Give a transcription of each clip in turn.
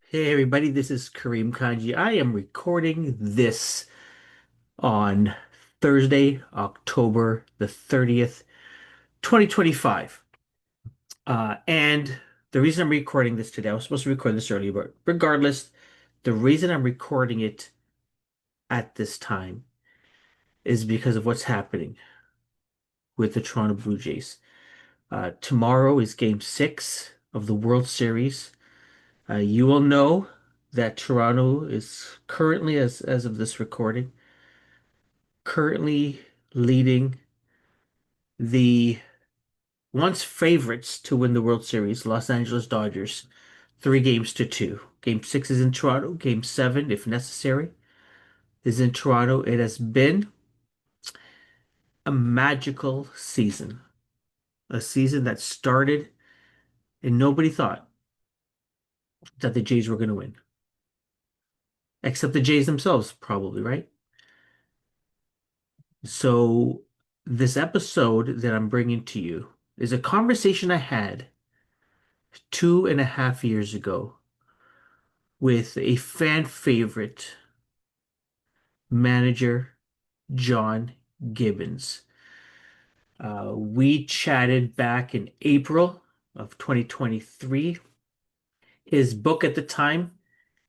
Hey everybody, this is Kareem Kanji. I am recording this on Thursday, October the 30th, 2025. And the reason I'm recording this today, I was supposed to record this earlier, but regardless, the reason I'm recording it at this time is because of what's happening with the Toronto Blue Jays. Tomorrow is game six of the World Series. You will know that Toronto is currently, as of this recording, currently leading the once favorites to win the World Series, Los Angeles Dodgers, 3 games to 2. Game six is in Toronto. Game seven, if necessary, is in Toronto. It has been a magical season, a season that started and nobody thought that the Jays were going to win, except the Jays themselves, probably, right? So, this episode that I'm bringing to you is a conversation I had 2.5 years ago with a fan favorite manager, John Gibbons. We chatted back in April of 2023. His book at the time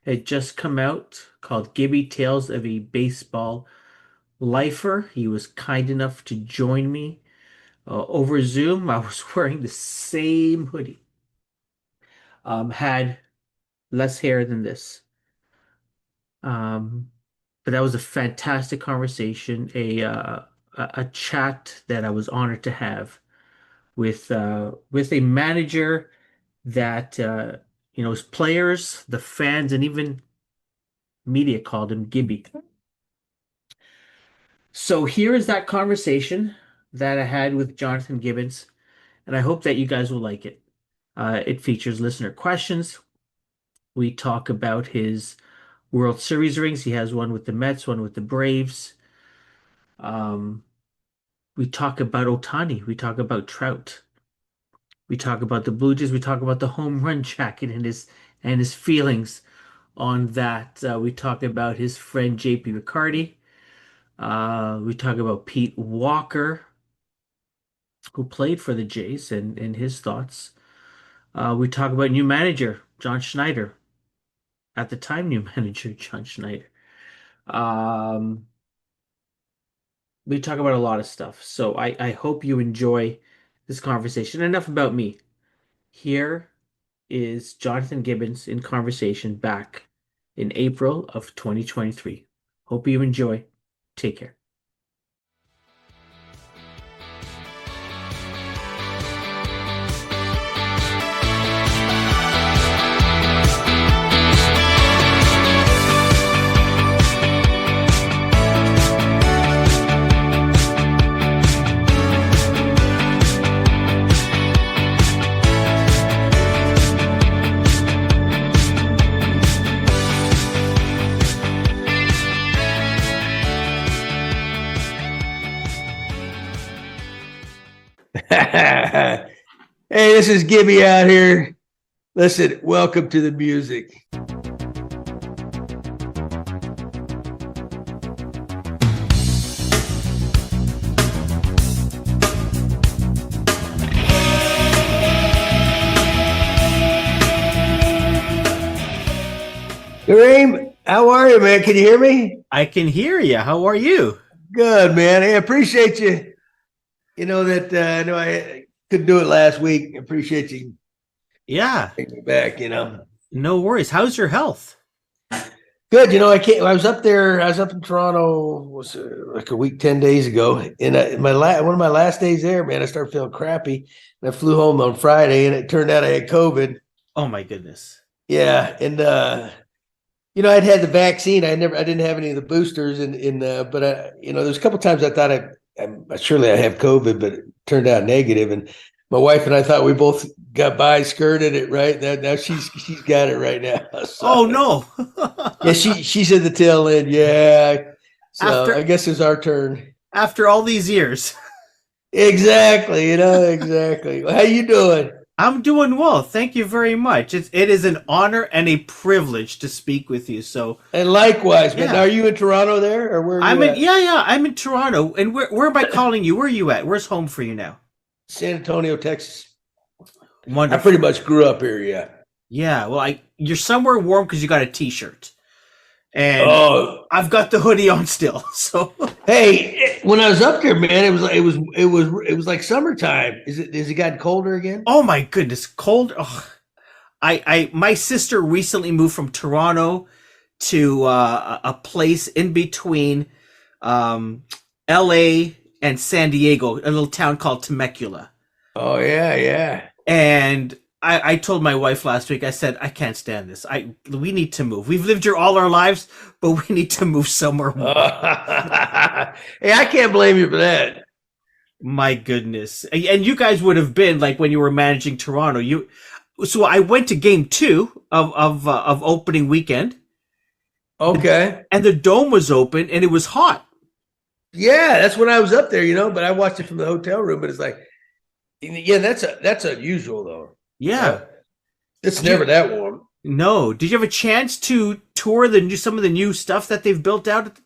had just come out called Gibby Tales of a Baseball Lifer. He was kind enough to join me over Zoom. I was wearing the same hoodie, had less hair than this. Um, but that was a fantastic conversation, a chat that I was honored to have with a manager that his players, the fans, and even media called him Gibby. So here is that conversation that I had with Jonathan Gibbons, and I hope that you guys will like it. It features listener questions. We talk about his World Series rings. He has one with the Mets, one with the Braves. Um, we talk about Ohtani. We talk about Trout. We talk about the Blue Jays. We talk about the home run jacket and his feelings on that. We talk about his friend JP Ricciardi. We talk about Pete Walker, who played for the Jays, and his thoughts. We talk about new manager John Schneider, at the time new manager John Schneider. Um, we talk about a lot of stuff. So I hope you enjoy this conversation. Enough about me. Here is Jonathan Gibbons in conversation back in April of 2023. Hope you enjoy. Take care. Hey, this is Gibby out here. Listen, welcome to the music. Kareem, how are you, man? Can you hear me? I can hear you. How are you? Good, man. I appreciate you. You know that I know I couldn't do it last week. I appreciate you Yeah, taking me back. You know, no worries. How's your health? good. You know, I can't. I was up there. I was up in Toronto. Was like a week, 10 days ago, and one of my last days there, man, I started feeling crappy. And I flew home on Friday, and it turned out I had COVID. Oh my goodness. Yeah, and I'd had the vaccine. I didn't have any of the boosters, but there's a couple times I thought surely I have COVID, but it turned out negative. And my wife and I thought we both got by, skirted it right. Now she's got it right now. So, Oh no. yeah, she's in the tail end. Yeah, so After I guess it's our turn. after all these years. Exactly. Exactly. Well, how you doing? I'm doing well. Thank you very much. It is an honor and a privilege to speak with you. So, And likewise, man. Now, yeah. are you in Toronto there, or where are you at? I'm in Toronto. And where am I calling you? Where are you at? Where's home for you now? San Antonio, Texas. I pretty Wonderful. much grew up here. Yeah. Yeah, well, you're somewhere warm because you got a t-shirt. And Oh, I've got the hoodie on still. So, hey, when I was up there, man, it was like summertime. Is it gotten colder again? oh my goodness, cold. Oh, my sister recently moved from Toronto to a place in between um, L.A. and San Diego, a little town called Temecula. Oh yeah, yeah. And I told my wife last week, I said, I can't stand this. We need to move. We've lived here all our lives, but we need to move somewhere warm. Hey, I can't blame you for that. My goodness. And you guys would have been like when you were managing Toronto. So I went to game two of opening weekend, Okay. and the dome was open and it was hot. Yeah, that's when I was up there, but I watched it from the hotel room. But it's like, yeah, that's unusual though. Yeah. It's Did never you, that warm. no. Did you have a chance to tour some of the new stuff that they've built out?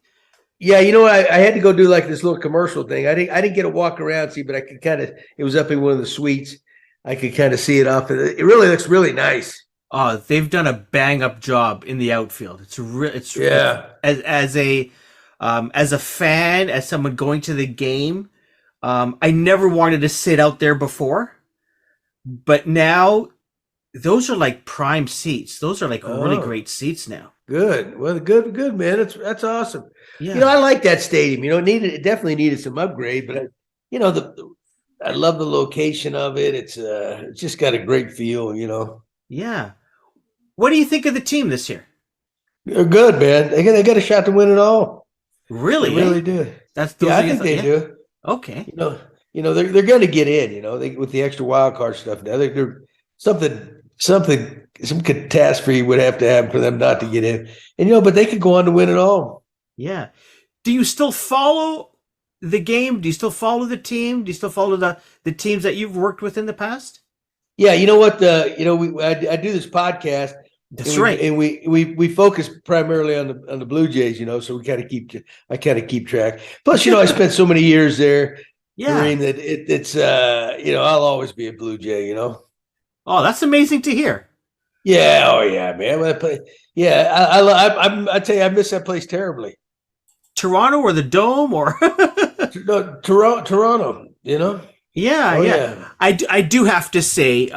Yeah, I had to go do like this little commercial thing. I didn't get a walk around see, but I could kind of. It was up in one of the suites. I could kind of see it off. It really looks really nice. Oh, they've done a bang up job in the outfield. It's Yeah. as a fan, as someone going to the game. I never wanted to sit out there before, but now those are like prime seats. Those are like really Oh, great seats now. good. Well, good, man. That's awesome. Yeah, I like that stadium. It definitely needed some upgrade, but I love the location of it. It's just got a great feel. yeah. What do you think of the team this year? They're good, man. They got a shot to win it all. They Really, eh? really do. That's those Yeah, are I your think they yeah. do. Okay. They're going to get in. With the extra wild card stuff now. They're some catastrophe would have to happen for them not to get in. And but they could go on to win it all. Yeah. Do you still follow the game? Do you still follow the team? Do you still follow the teams that you've worked with in the past? Yeah, you know what? I do this podcast, That's right. and we focus primarily on the Blue Jays. So I kind of keep track. Plus, I spent so many years there, Yeah. Kareem, that it's I'll always be a Blue Jay. Oh, that's amazing to hear. Yeah, oh yeah, man. When I play, yeah, I tell you, I miss that place terribly. Toronto or the Dome or No, Toronto. yeah, Oh yeah. yeah. I do have to say,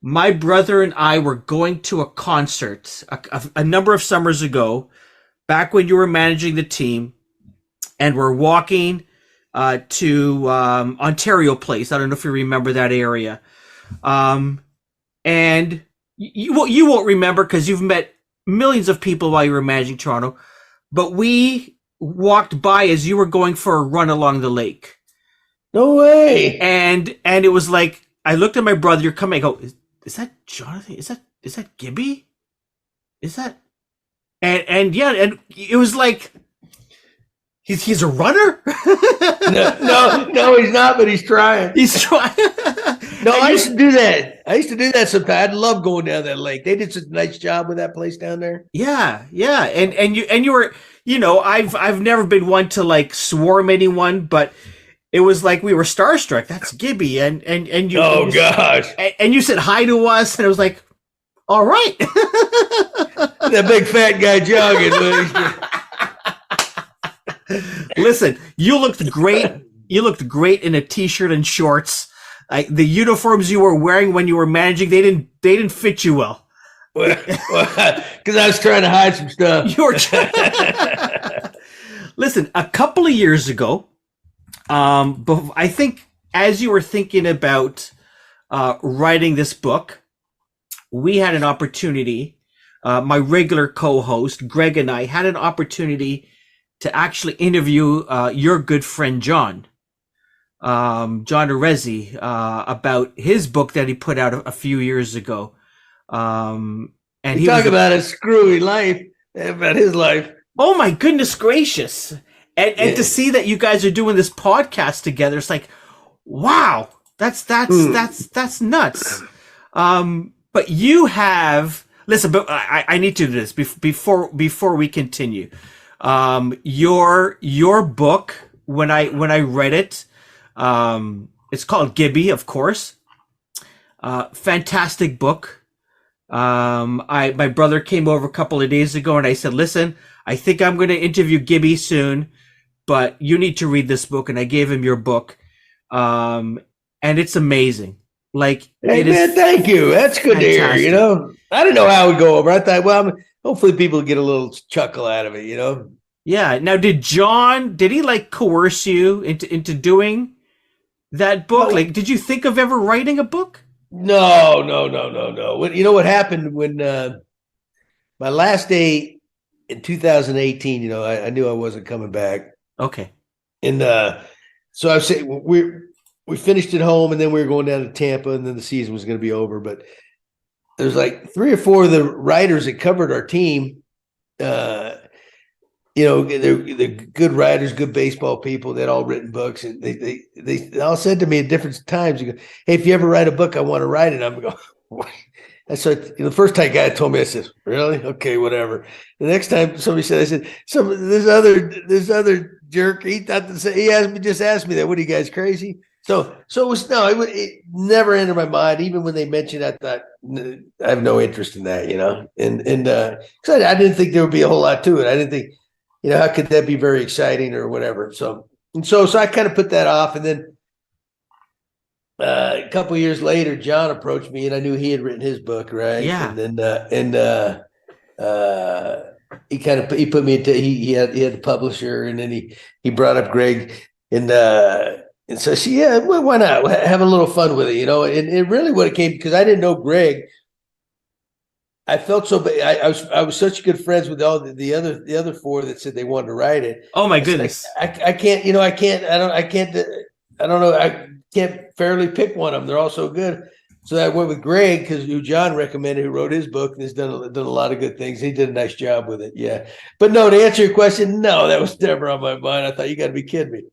my brother and I were going to a concert a number of summers ago, back when you were managing the team, and we're walking to Ontario Place. I don't know if you remember that area. And you won't remember because you've met millions of people while you were managing Toronto. But we walked by as you were going for a run along the lake, No way. and it was like I looked at my brother. You're coming. I go, is that Jonathan? Is that Gibby? Is that and yeah, and it was like he's a runner. No, he's not, but he's trying. He's trying. No, And I you- used to do that. I used to do that sometimes. I love going down that lake. They did such a nice job with that place down there. Yeah, yeah, and you were, I've never been one to like swarm anyone, but it was like we were starstruck. That's Gibby, and you, Oh and you, gosh, and you said hi to us, and it was like, all right. that big fat guy jogging. Listen, you looked great. You looked great in a t-shirt and shorts. The uniforms you were wearing when you were managing, they didn't fit you well. Because I was trying to hide some stuff. You were. Listen, a couple of years ago, but I think as you were thinking about writing this book, we had an opportunity. My regular co-host Greg and I had an opportunity to actually interview your good friend John Arezzi, about his book that he put out a few years ago. And You he talk was about a screwy life, about his life. oh my goodness gracious. And Yeah. to see that you guys are doing this podcast together, it's like, wow. Hmm. That's nuts. But you have listen. But I need to do this before we continue. Your book when I read it, it's called Gibby, of course. Fantastic book. I my brother came over a couple of days ago, and I said, "Listen, I think I'm going to interview Gibby soon, but you need to read this book." And I gave him your book, um, and it's amazing. Like Hey it is man, thank you. That's good to hear. fantastic. I didn't know how it would go over. I thought, well, hopefully people get a little chuckle out of it. Yeah. Now, did John? Did he like coerce you into doing that book? No, Like, did you think of ever writing a book? no, no, no, no, no. You know what happened when my last day in 2018? I knew I wasn't coming back, Okay. and so I was saying we finished at home, and then we were going down to Tampa, and then the season was going to be over. But there's like three or four of the writers that covered our team. Uh, they're good writers, good baseball people. They'd all written books, and they all said to me at different times, "You go, hey, if you ever write a book, I want to write it." I'm going. What? And so the first time guy told me, I said, "Really? Okay, whatever." The next time somebody said, I said, this other jerk. He thought to say, just asked me that. What are you guys crazy? So it was no, it never entered my mind. Even when they mentioned, I thought I have no interest in that, and because I didn't think there would be a whole lot to it. I didn't think, how could that be very exciting or whatever? So I kind of put that off, and then a couple of years later, John approached me, and I knew he had written his book, right? Yeah. And then he put me into he had a publisher, and then he brought up Greg, and so yeah, well, why not have a little fun with it, And really, what it came because I didn't know Greg. I felt so bad. I was such good friends with all the other four that said they wanted to write it. Oh my I said goodness. I can't, I don't know, I can't fairly pick one of them. They're all so good. So I went with Greg because who John recommended, who wrote his book and has done a lot of good things. He did a nice job with it. Yeah, but no, to answer your question, no, that was never on my mind. I thought you got to be kidding me.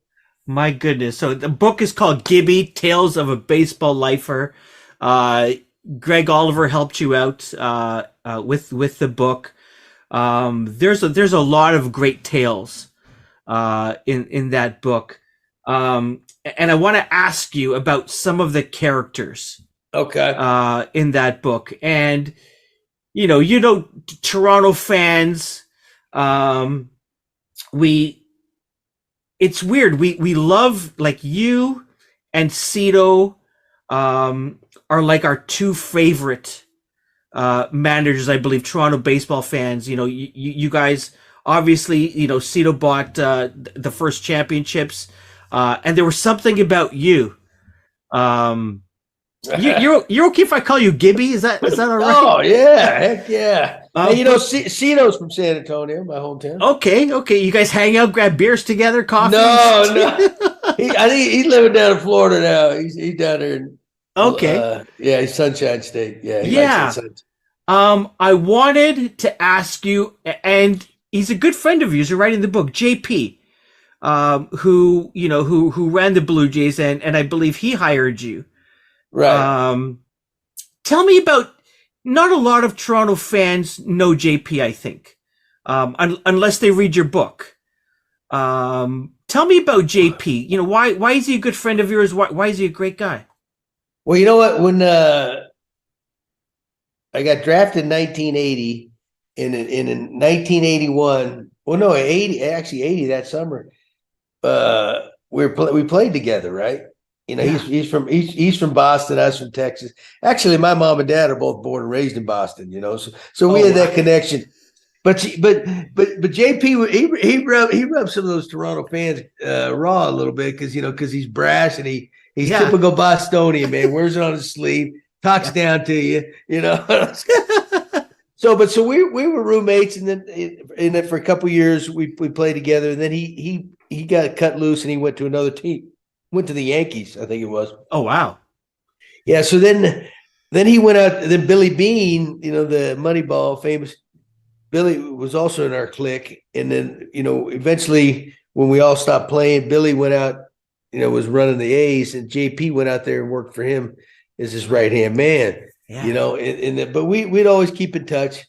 My goodness. So the book is called Gibby, Tales of a Baseball Lifer. Uh, Greg Oliver helped you out with the book. There's a lot of great tales in that book. And I want to ask you about some of the characters Okay. in that book. And Toronto fans, um, we it's weird. We love like you and Cito are like our two favorite managers, I believe, Toronto baseball fans. You guys obviously, Cito bought the first championships, and there was something about you. Um, you're okay if I call you Gibby? Is that all right? Oh yeah, heck yeah. Hey, But Cito's from San Antonio, my hometown. okay. You guys hang out, grab beers together, coffees. No, no. I think he's living down in Florida now. He's down there in Okay. yeah, he's Sunshine State. Yeah, he likes that Yeah. sunshine. I wanted to ask you, and he's a good friend of yours who writing the book, JP, who ran the Blue Jays, and I believe he hired you. Right. Um, Tell me about. Not a lot of Toronto fans know JP, I think, unless they read your book. Tell me about JP. Why is he a good friend of yours? Why is he a great guy? Well, you know what? When I got drafted in 1980, and in 1981, well, no, 80, actually 80 that summer, we played together, right? Yeah. He's from Boston. I was from Texas. Actually, my mom and dad are both born and raised in Boston. So we Oh had that wow. connection. But JP he rubbed some of those Toronto fans raw a little bit because he's brash and he's Yeah. typical Bostonian, man. Wears it on his sleeve, talks Yeah. down to you. So we were roommates, and then for a couple of years we played together, and then he got cut loose and he went to another team, went to the Yankees, I think it was. Oh wow. Yeah. So then he went out. Then Billy Bean, the Moneyball famous Billy was also in our clique, and then eventually when we all stopped playing, Billy went out was running the A's, and JP went out there and worked for him as his right hand man. Yeah. But we'd always keep in touch.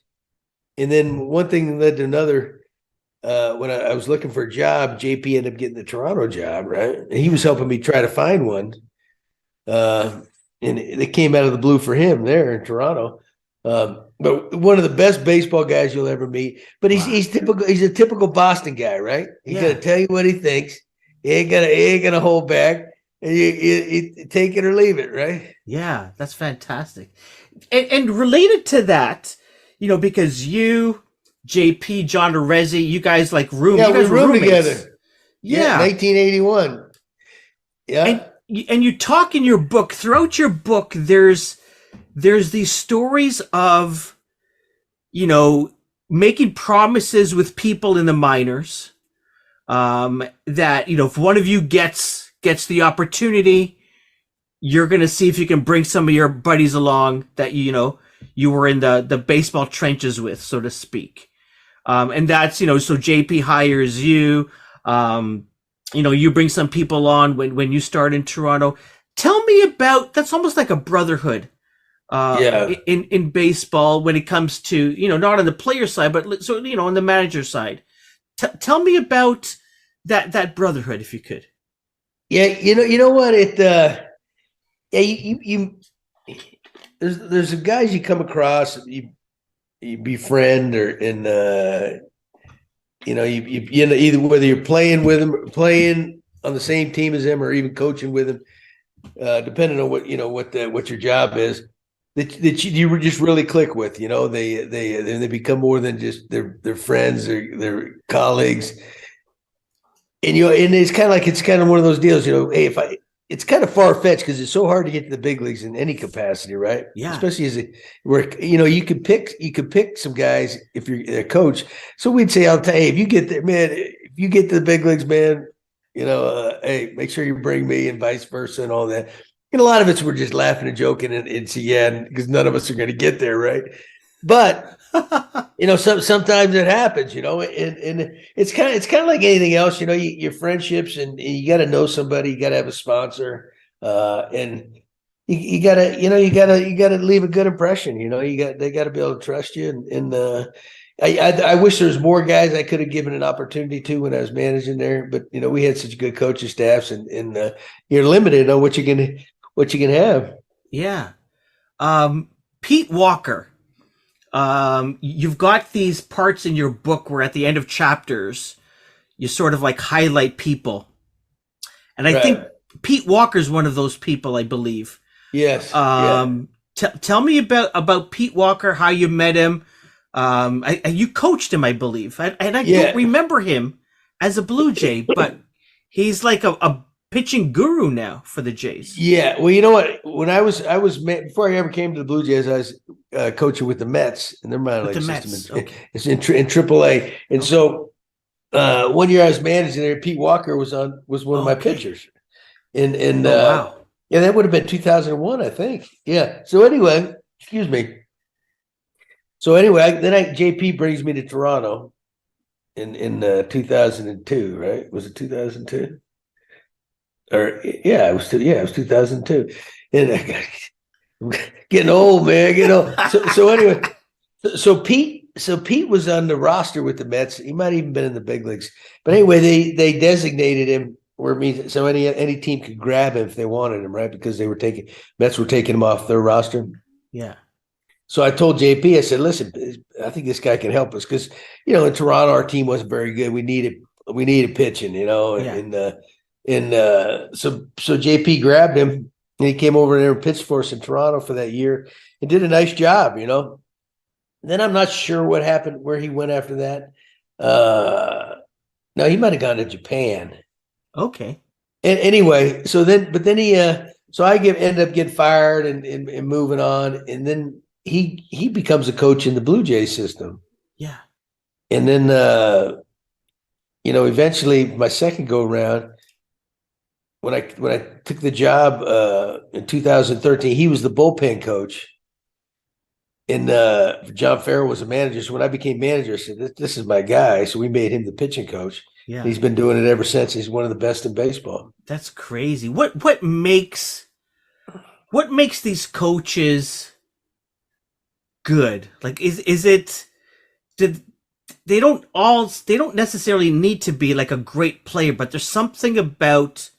And then one thing led to another. When I was looking for a job, JP ended up getting the Toronto job, right? And he was helping me try to find one. And it came out of the blue for him there in Toronto. But one of the best baseball guys you'll ever meet. But he's typical. He's a typical Boston guy, right? He's gonna tell you what he thinks. He ain't gonna hold back. And you take it or leave it, right? Yeah, that's fantastic. And related to that, because you, JP, John Arezzi, you guys like room. Yeah, you guys we roomed roommates together. Yeah, 1981. Yeah. And you talk in your book, throughout your book, there's these stories of, making promises with people in the minors, that, if one of you gets the opportunity, you're going to see if you can bring some of your buddies along that, you were in the baseball trenches with, so to speak. And that's, so JP hires you, you bring some people on when you start in Toronto. Tell me about, that's almost like a brotherhood in baseball when it comes to, not on the player side, but on the manager side. Tell me about that brotherhood, if you could. Yeah, you know what there's some guys you come across, you befriend, either whether you're playing with them, playing on the same team as them, or even coaching with them, depending on what your job is, that you just really click with. They become more than just their friends or their colleagues. And and it's kind of one of those deals. Hey, it's kind of far fetched because it's so hard to get to the big leagues in any capacity, right? Yeah. Especially you could pick some guys if you're a coach. So we'd say, hey, if you get there, man, if you get to the big leagues, man, hey, make sure you bring me, and vice versa and all that. And a lot of us were just laughing and joking and saying, because none of us are going to get there, right? But sometimes it happens, and it's kind of like anything else, your friendships, and you got to know somebody, you got to have a sponsor, and you got to leave a good impression. They got to be able to trust you, and I wish there was more guys I could have given an opportunity to when I was managing there, but we had such good coaching staffs, and you're limited on what you can have. Yeah. Pete Walker. You've got these parts in your book where at the end of chapters, you sort of like highlight people. And I think Pete Walker's one of those people, I believe. Yes. Tell me about Pete Walker, how you met him. You coached him, I believe. I don't remember him as a Blue Jay, but he's like a pitching guru now for the Jays. Yeah. Well, you know what? When I was before I ever came to the Blue Jays, I was coaching with the Mets in their minor league system. It's in AAA. And so 1 year I was managing there. Pete Walker was one of my pitchers. And wow. Yeah, that would have been 2001, I think. Yeah. So anyway, excuse me. So anyway, then JP brings me to Toronto in 2002, right? Was it 2002? It was 2002. And I'm getting old, man. So anyway, so Pete was on the roster with the Mets. He might have even been in the big leagues. But anyway, they designated him where it means so any team could grab him if they wanted him, right? Because Mets were taking him off their roster. Yeah. So I told JP, I said, listen, I think this guy can help us because in Toronto our team wasn't very good. We needed pitching, and so JP grabbed him, and he came over there and pitched for us in Toronto for that year and did a nice job, Then I'm not sure what happened, where he went after that. No, he might have gone to Japan. Okay. And anyway, so I ended up getting fired and moving on, and then he becomes a coach in the Blue Jays system. Yeah. And then eventually my second go around, when I took the job in 2013, he was the bullpen coach, and John Farrell was a manager. So when I became manager, I said, "This is my guy." So we made him the pitching coach, Yeah. He's been doing it ever since. He's one of the best in baseball. That's crazy. What makes these coaches good? Like is it did they don't necessarily need to be like a great player, but there's something about,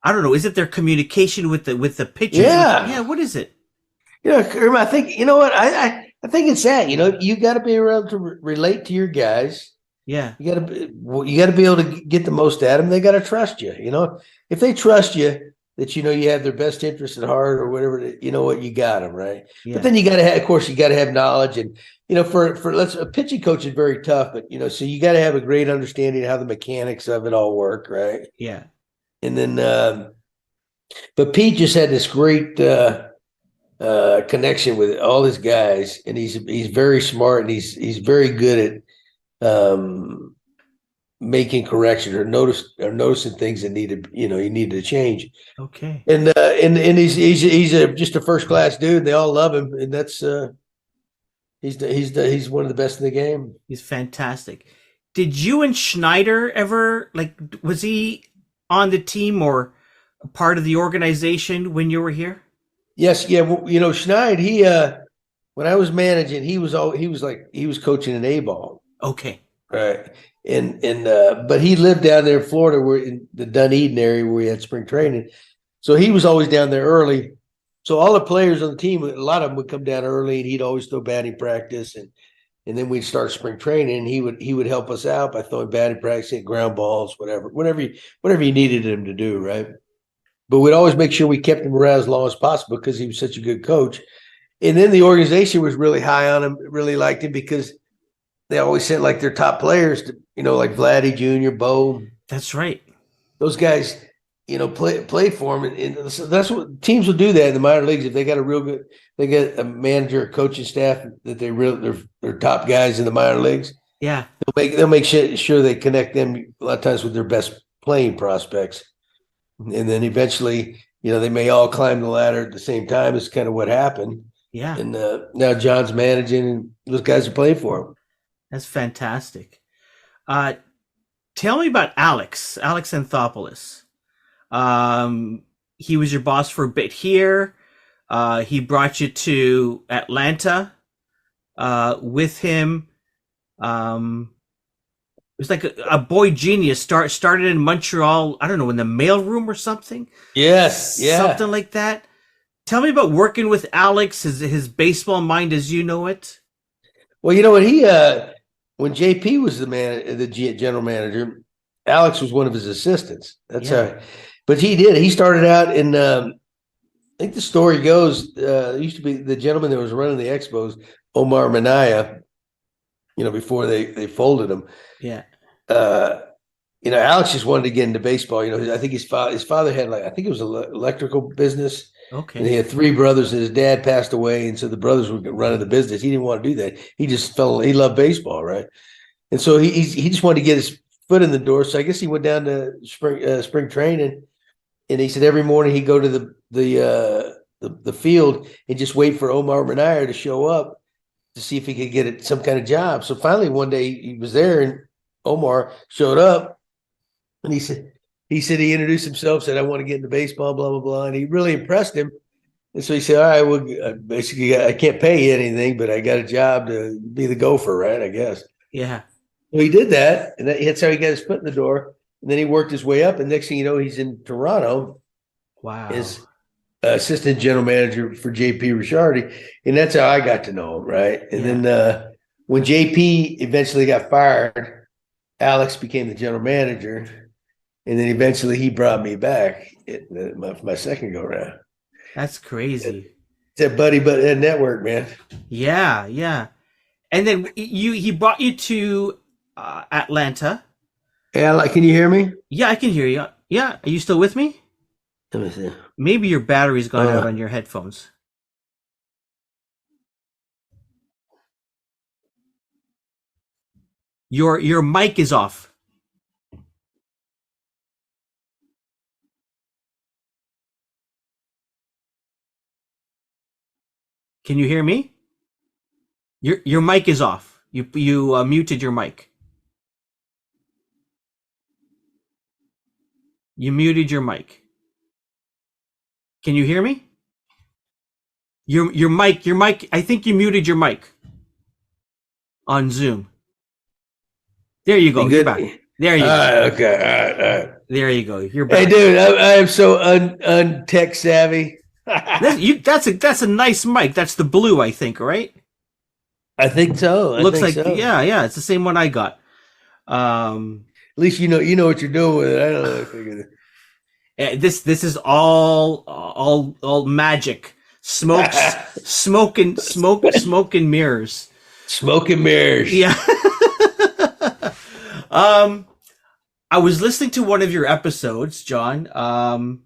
I don't know, is it their communication with the pitchers? Yeah, Yeah. what is it? Kerm, I think you know what I think it's that. You got to be able to relate to your guys. Yeah. You got to be able to get the most out of them. They got to trust you. If they trust you that you have their best interest at heart or whatever, you know what, you got them right. But Yeah. then you got to have, of course, you got to have knowledge, and for let's a pitching coach is very tough, but so you got to have a great understanding of how the mechanics of it all work, right? Yeah. And then, but Pete just had this great connection with all his guys, and he's very smart, and he's very good at making corrections or noticing things that needed to change. Okay. And just a first class dude. They all love him, and that's he's one of the best in the game. He's fantastic. Did you and Schneider ever, like, was he on the team or a part of the organization when you were here? Yes, yeah. Well, Schneid. He when I was managing, he was coaching an A ball, Okay. right? And but he lived down there in Florida, where in the Dunedin area where we had spring training. So he was always down there early. So all the players on the team, a lot of them would come down early, and he'd always throw batting practice, and then we'd start spring training. And he would help us out by throwing batting practice, hitting ground balls, whatever you needed him to do, right? But we'd always make sure we kept him around as long as possible because he was such a good coach. And then the organization was really high on him, really liked him because they always sent like their top players to, like Vladdy Jr., Bo. That's right. Those guys, play for him. And so that's what teams will do that in the minor leagues. If they got they get a manager, coaching staff that they're top guys in the minor leagues. Yeah. They'll make sure they connect them a lot of times with their best playing prospects. And then eventually, they may all climb the ladder at the same time. Is kind of what happened. Yeah. And now John's managing, and those guys are playing for him. That's fantastic. Uh, Tell me about Alex Anthopoulos. He was your boss for a bit here. He brought you to Atlanta with him. It was like a boy genius. Started in Montreal. I don't know, in the mailroom or something. Yes, yeah. Something like that. Tell me about working with Alex. His baseball mind as you know it. Well, what when JP was the general manager, Alex was one of his assistants. That's Yeah. how. But he started out in. I think the story goes. It used to be the gentleman that was running the Expos, Omar Minaya. Before they folded him. Yeah. Alex just wanted to get into baseball. I think his father had, like, I think it was an electrical business. And he Okay. had three brothers, and his dad passed away, and so the brothers were running the business. He didn't want to do that. He loved baseball, right? And so he just wanted to get his foot in the door. So I guess he went down to spring training, and he said every morning he'd go to the field and just wait for Omar Minaya to show up to see if he could get some kind of job. So finally one day he was there, and Omar showed up, and he introduced himself, said, "I want to get into baseball, blah, blah, blah." And he really impressed him. And so he said, "All right, well, basically I can't pay you anything, but I got a job to be the gopher, right? I guess." Yeah. So he did that, and that's how he got his foot in the door. And then he worked his way up, and next thing you know, he's in Toronto Wow. as assistant general manager for JP Ricciardi. And that's how I got to know him, right? And Yeah. then when JP eventually got fired, Alex became the general manager. And then eventually he brought me back at my second go round. That's crazy. It's that buddy network, man. Yeah. Yeah. And then he brought you to Atlanta. Yeah, can you hear me? Yeah, I can hear you. Yeah. Are you still with me? Let me see. Maybe your battery's gone out on your headphones. Your mic is off. Can you hear me? Your mic is off. You muted your mic. You muted your mic. Can you hear me? Your mic. I think you muted your mic on Zoom. There you You go. You're good? back. There All you go. right, okay, all right. There you go. You're Hey, back. dude, I am so untech savvy. That's a nice mic. That's the blue, I think, right? I think so. I Looks think like so. yeah. It's the same one I got. Um, At least you know what you're doing with it. I don't know if you're gonna. this is all magic. Smoke and mirrors. Smoke and mirrors. Yeah. um, I was listening to one of your episodes, John.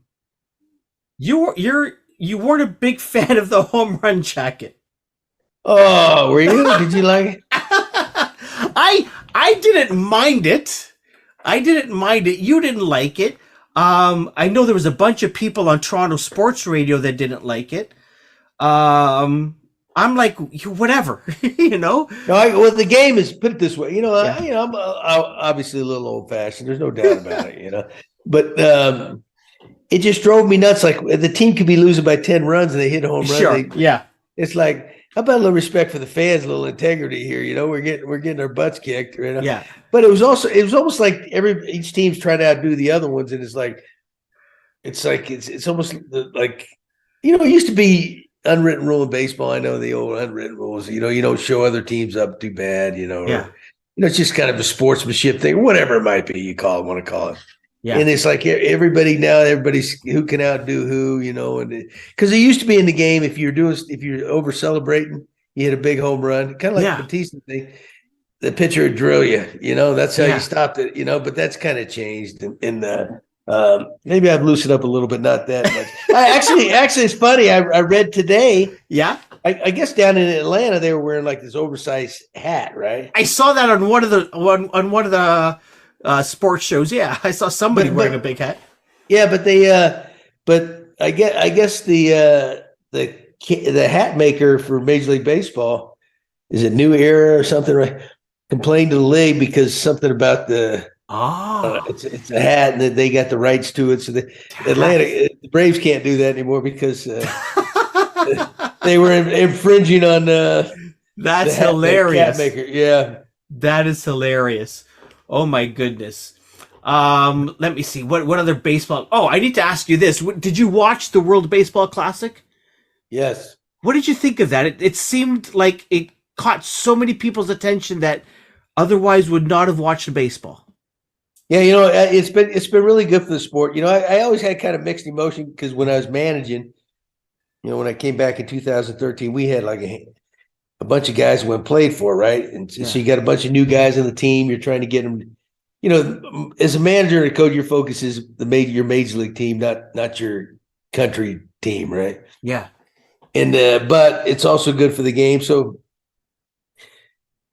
You weren't a big fan of the home run jacket. Oh, were you? Did you like it? I didn't mind it. I didn't mind it. You didn't like it. I know there was a bunch of people on Toronto Sports Radio that didn't like it. I'm like, whatever, you know. No, well, the game is put it this way. Yeah. I'm obviously a little old fashioned. There's no doubt about it. But it just drove me nuts. Like the team could be losing by 10 runs and they hit a home run. Sure. Yeah. It's like, how about a little respect for the fans, a little integrity here? We're getting our butts kicked. Yeah. But it was almost like each team's trying to outdo the other ones, and it's almost like it used to be unwritten rule in baseball. I know the old unwritten rules. You don't show other teams up too bad. Yeah. It's just kind of a sportsmanship thing, whatever it might be. Want to call it. Yeah. And it's like everybody's who can outdo who, and because it used to be in the game, if you're over celebrating, you hit a big home run, kind of like the Batista thing. The pitcher would drill you, that's how you stopped it, but that's kind of changed. And maybe I've loosened up a little bit, not that much. Actually, it's funny. I read today. Yeah. I guess down in Atlanta, they were wearing like this oversized hat, right? I saw that on one of the sports shows. Yeah, I saw somebody wearing a big hat. Yeah, but I guess the hat maker for Major League Baseball, is it New Era or something, right? Complained to the league because something about it's a hat and that they got the rights to it. So the Braves can't do that anymore because they were infringing on that's hilarious. Hat maker. Yeah, that is hilarious. Oh my goodness. Let me see. What other baseball? Oh, I need to ask you this. Did you watch the World Baseball Classic? Yes. What did you think of that? It seemed like it caught so many people's attention that otherwise would not have watched baseball. Yeah, it's been really good for the sport. I always had kind of mixed emotion because when I was managing, when I came back in 2013, we had like a bunch of guys who went and played for, right? And so you got a bunch of new guys on the team. You're trying to get them, as a manager and a coach, your focus is your major league team, not your country team, right? Yeah. And but it's also good for the game. So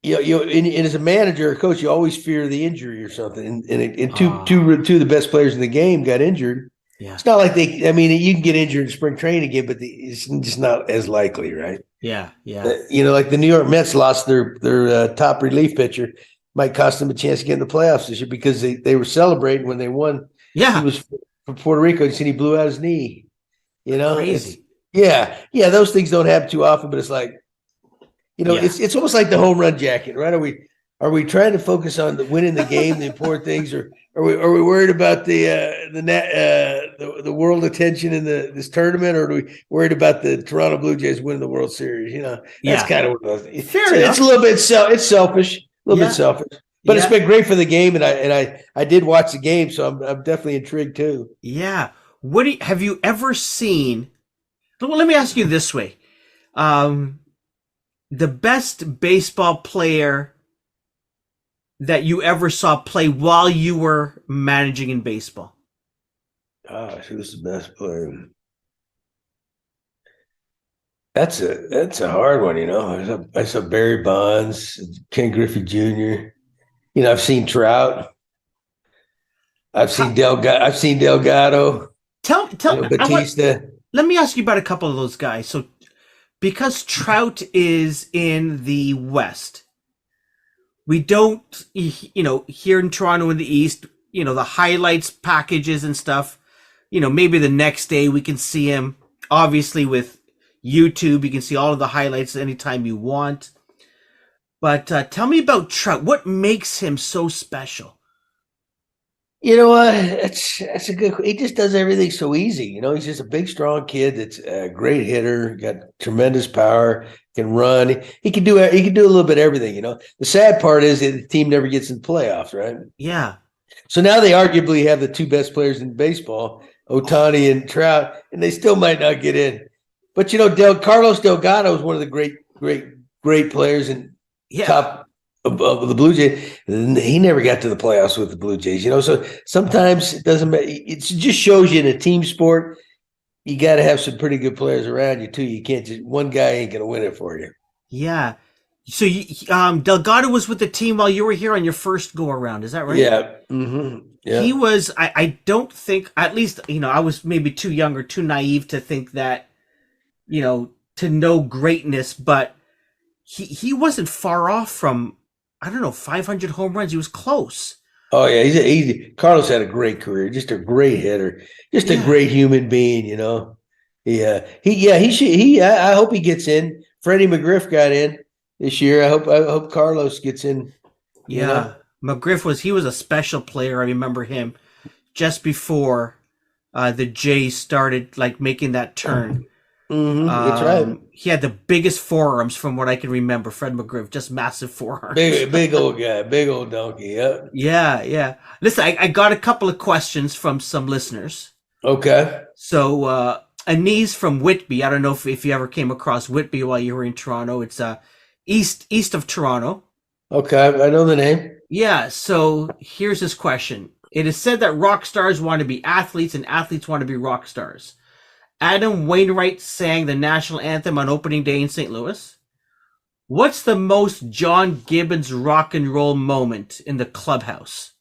and as a manager or coach, you always fear the injury or something. And two of the best players in the game got injured. Yeah. It's not like you can get injured in spring training again, but it's just not as likely, right? Yeah. Yeah. Like the New York Mets lost their top relief pitcher, might cost them a chance to get in the playoffs this year because they were celebrating when they won. Yeah. He was from Puerto Rico, and he blew out his knee. Crazy. Yeah. Those things don't happen too often, but it's like, it's almost like the home run jacket, right? Are we trying to focus on winning the game, the important things, or are we worried about the world attention in this tournament, or are we worried about the Toronto Blue Jays winning the World Series? That's kind of what it was. Fair enough. It's a little bit it's selfish, bit selfish, but it's been great for the game, and I did watch the game, so I'm definitely intrigued too. Yeah. Have you ever seen? Well, let me ask you this way: the best baseball player that you ever saw play while you were managing in baseball? Gosh, who's the best player? That's a hard one, I saw Barry Bonds, Ken Griffey Jr. I've seen Trout. I've seen Delgado. Tell Batista. Let me ask you about a couple of those guys. So, because Trout is in the West, we don't, here in Toronto in the East, the highlights packages and stuff. Maybe the next day we can see him. Obviously, with YouTube, you can see all of the highlights anytime you want. But tell me about Trout. What makes him so special? You know what? That's a good. He just does everything so easy. He's just a big, strong kid that's a great hitter, got tremendous power, can run. He can do. He can do a little bit of everything. The sad part is that the team never gets in the playoffs, right? Yeah. So now they arguably have the two best players in baseball, Ohtani and Trout, and they still might not get in. But Carlos Delgado is one of the great players and top of the Blue Jays. He never got to the playoffs with the Blue Jays. So sometimes it doesn't matter. It just shows you in a team sport, you got to have some pretty good players around you too. You can't just one guy ain't going to win it for you. Yeah. So Delgado was with the team while you were here on your first go around. Is that right? Yeah. Mm-hmm. Yeah. He was. I don't think. At least I was maybe too young or too naive to think that. To know greatness, but he wasn't far off from, I don't know, 500 home runs. He was close. Oh yeah, Carlos had a great career, just a great hitter, just a great human being. I hope he gets in. Freddie McGriff got in this year. I hope Carlos gets in. Yeah, McGriff was a special player. I remember him just before the Jays started making that turn. Mm-hmm, that's right. He had the biggest forearms from what I can remember. Fred McGriff, just massive forearms. Big old guy, big old donkey. Yeah. Yeah. Listen, I got a couple of questions from some listeners. Okay. So Anise from Whitby. I don't know if you ever came across Whitby while you were in Toronto. It's east of Toronto. Okay, I know the name. Yeah. So here's his question. It is said that rock stars want to be athletes and athletes want to be rock stars. Adam Wainwright sang the national anthem on opening day in St. Louis. What's the most John Gibbons rock and roll moment in the clubhouse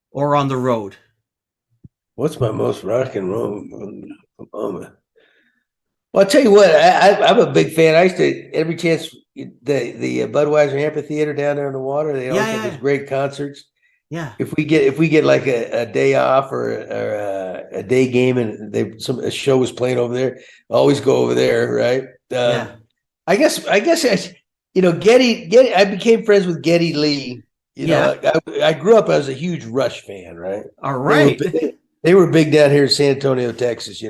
or on the road? What's my most rock and roll moment? Well, I'll tell you what, I'm a big fan. I used to, every chance, the Budweiser Amphitheater down there in the water, they always have these great concerts. Yeah. If we get like a day off or a day game and a show was playing over there, always go over there, right? I guess Getty. I became friends with Getty Lee. I grew up as a huge Rush fan, right? All right. They were big down here in San Antonio, Texas.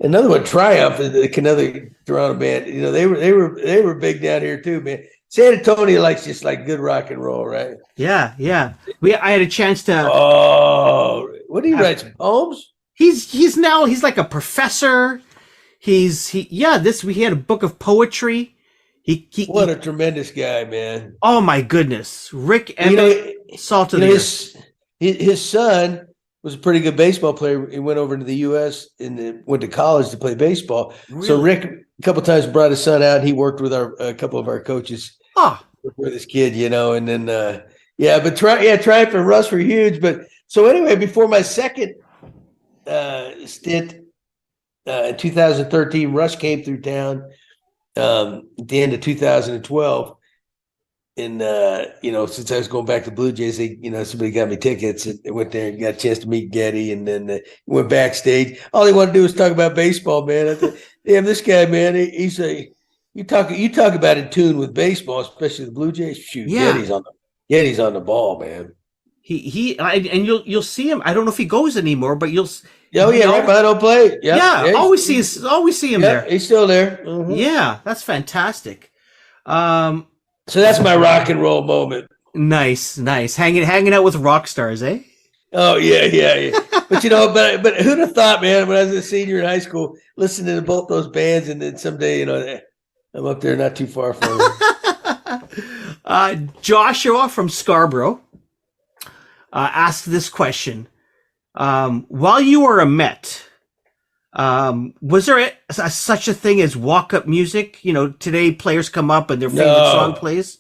Another one, Triumph, another Toronto band. They were big down here too, man. San Antonio likes just like good rock and roll, right? Yeah. I had a chance to. Oh, what do you write? Some poems? He's like a professor. We had a book of poetry. What a tremendous guy, man! Oh my goodness, Rick Emmett, salt of the earth. His son was a pretty good baseball player. He went over to the U.S. and went to college to play baseball. Really? So Rick a couple times brought his son out. And he worked with a couple of our coaches. For this kid, and then but Triumph and Russ were huge. But so anyway, before my second stint in 2013, Russ came through town at the end of 2012. And since I was going back to Blue Jays, somebody got me tickets and went there and got a chance to meet Getty, and then went backstage. All he wanted to do was talk about baseball, man. I thought, damn, this guy, man, you talk about in tune with baseball, especially the Blue Jays. Shoot, yeah. Getty's on the ball, man. And you'll see him. I don't know if he goes anymore, but you'll. Right behind home plate. Yeah, always see him there. He's still there. Mm-hmm. Yeah, that's fantastic. So that's my rock and roll moment. Nice. Hanging out with rock stars, eh? Oh yeah. But but who'd have thought, man? When I was a senior in high school, listening to both those bands, and then someday, I'm up there, not too far from them. Joshua from Scarborough asked this question: while you were a Met, was there such a thing as walk-up music? Today players come up and their favorite song plays.